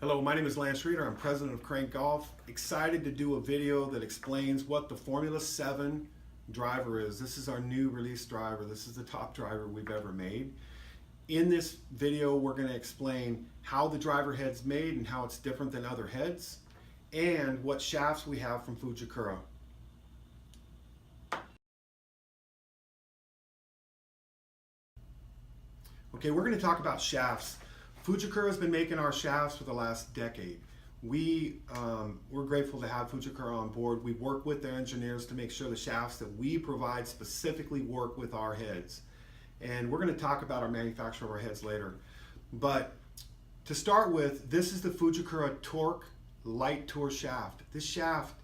Hello, my name is Lance Reeder. I'm president of Krank Golf. Excited to do a video that explains what the Formula 7 driver is. This is our new release driver. This is the top driver we've ever made. In this video, we're going to explain how the driver head's made and how it's different than other heads, and what shafts we have from Fujikura. Okay, we're going to talk about shafts. Fujikura has been making our shafts for the last decade. We're grateful to have Fujikura on board. We work with their engineers to make sure the shafts that we provide specifically work with our heads. And we're going to talk about our manufacture of our heads later. But to start with, this is the Fujikura Torque Light Tour shaft. This shaft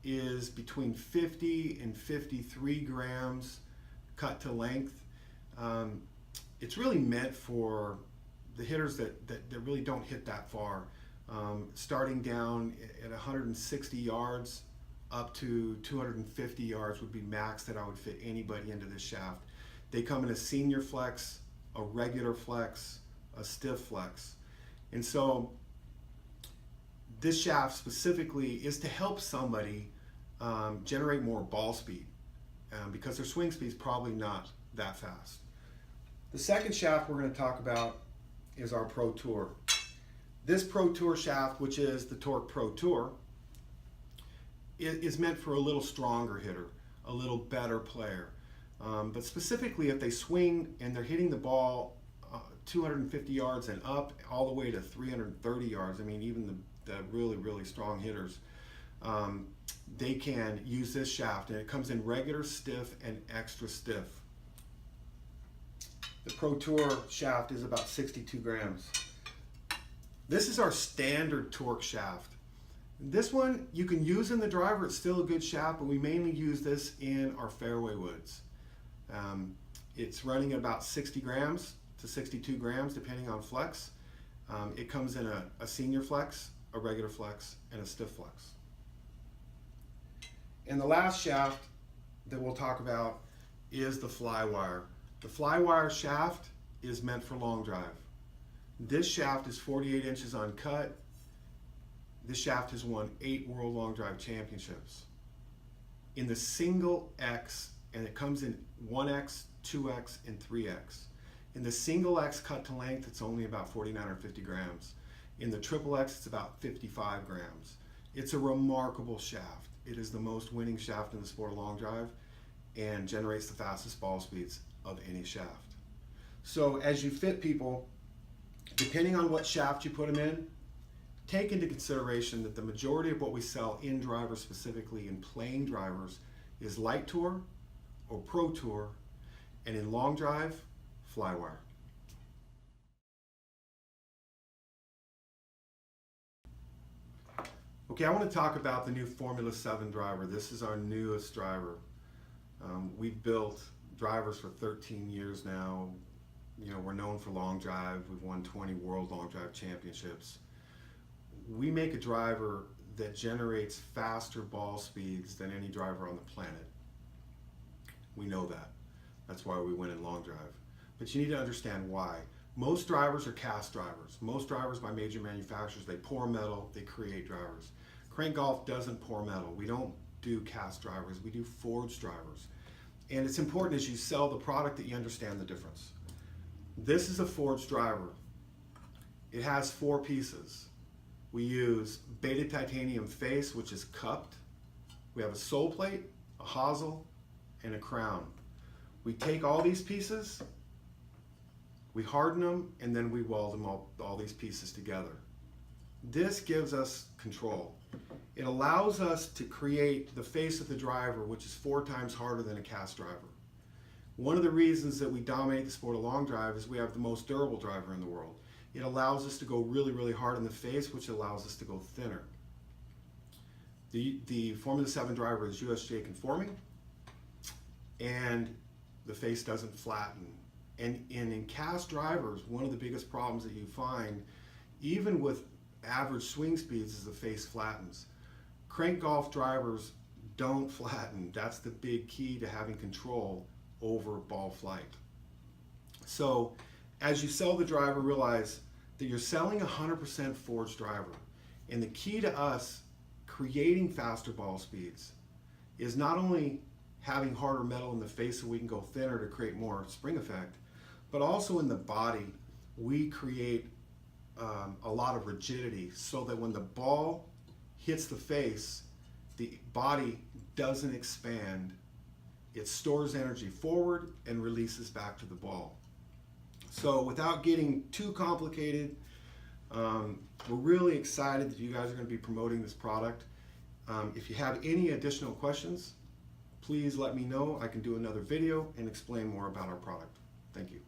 is between 50 and 53 grams cut to length. It's really meant for the hitters that really don't hit that far. Starting down at 160 yards up to 250 yards would be max that I would fit anybody into this shaft. They come in a senior flex, a regular flex, a stiff flex. And so this shaft specifically is to help somebody generate more ball speed because their swing speed is probably not that fast. The second shaft we're going to talk about is our Pro Tour. This Pro Tour shaft, which is the Torque Pro Tour, is meant for a little stronger hitter, a little better player. But specifically if they swing and they're hitting the ball 250 yards and up all the way to 330 yards, I mean even the really, really strong hitters, they can use this shaft, and it comes in regular stiff and extra stiff. The Pro Tour shaft is about 62 grams. This is our standard torque shaft. This one you can use in the driver, it's still a good shaft, but we mainly use this in our fairway woods. It's running about 60 grams to 62 grams depending on flex. It comes in a senior flex, a regular flex, and a stiff flex. And the last shaft that we'll talk about is the Flywire. The Flywire shaft is meant for long drive. This shaft is 48 inches uncut. This shaft has won 8 World Long Drive Championships. In the single X, and it comes in 1X, 2X, and 3X. In the single X cut to length, it's only about 49 or 50 grams. In the triple X, it's about 55 grams. It's a remarkable shaft. It is the most winning shaft in the sport of long drive and generates the fastest ball speeds of any shaft. So as you fit people, depending on what shaft you put them in, take into consideration that the majority of what we sell in drivers, specifically in playing drivers, is light tour or pro tour, and in long drive, Flywire. Okay, I want to talk about the new Formula 7 driver. This is our newest driver. We've built drivers for 13 years now. You know, we're known for long drive. We've won 20 World Long Drive Championships. We make a driver that generates faster ball speeds than any driver on the planet. We know that. That's why we win in long drive. But you need to understand why. Most drivers are cast drivers. Most drivers by major manufacturers, they pour metal, they create drivers. Krank Golf doesn't pour metal. We don't do cast drivers. We do forged drivers. And it's important as you sell the product that you understand the difference. This is a forged driver. It has 4 pieces. We use beta titanium face, which is cupped. We have a sole plate, a hosel, and a crown. We take all these pieces, we harden them, and then we weld them all these pieces together. This gives us control. It allows us to create the face of the driver, which is 4 times harder than a cast driver. One of the reasons that we dominate the sport of long drive is we have the most durable driver in the world. It allows us to go really, really hard in the face, which allows us to go thinner. The Formula 7 driver is USGA conforming, and the face doesn't flatten. And in cast drivers, one of the biggest problems that you find, even with average swing speeds, is the face flattens. Krank Golf drivers don't flatten. That's the big key to having control over ball flight. So as you sell the driver, realize that you're selling a 100% forged driver. And the key to us creating faster ball speeds is not only having harder metal in the face so we can go thinner to create more spring effect, but also in the body, we create a lot of rigidity so that when the ball hits the face, the body doesn't expand. It stores energy forward and releases back to the ball. So without getting too complicated, we're really excited that you guys are going to be promoting this product. If you have any additional questions, please let me know. I can do another video and explain more about our product. Thank you.